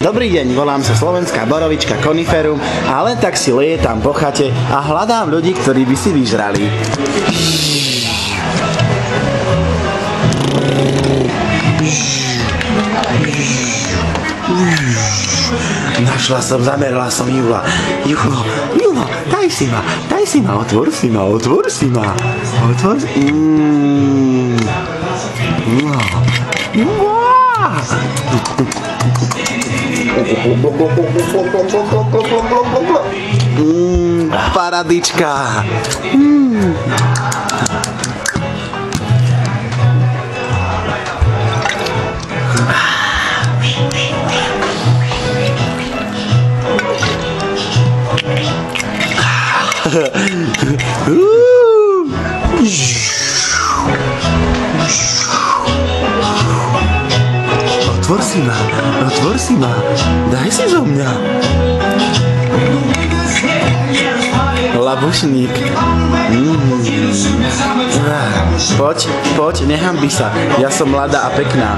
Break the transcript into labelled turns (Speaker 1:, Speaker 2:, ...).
Speaker 1: Dobrý deň, volám sa Slovenská borovička Coniferum a len tak si lietam po chate a hľadám ľudí, ktorí by si vyžrali. Našla som, zamerala som Jula. Julo, daj si ma, otvor si ma. Otvor si... Paradička. Otvor si ma, daj si zo mňa. Labušník. Poď, nehanbi sa, ja som mladá a pekná.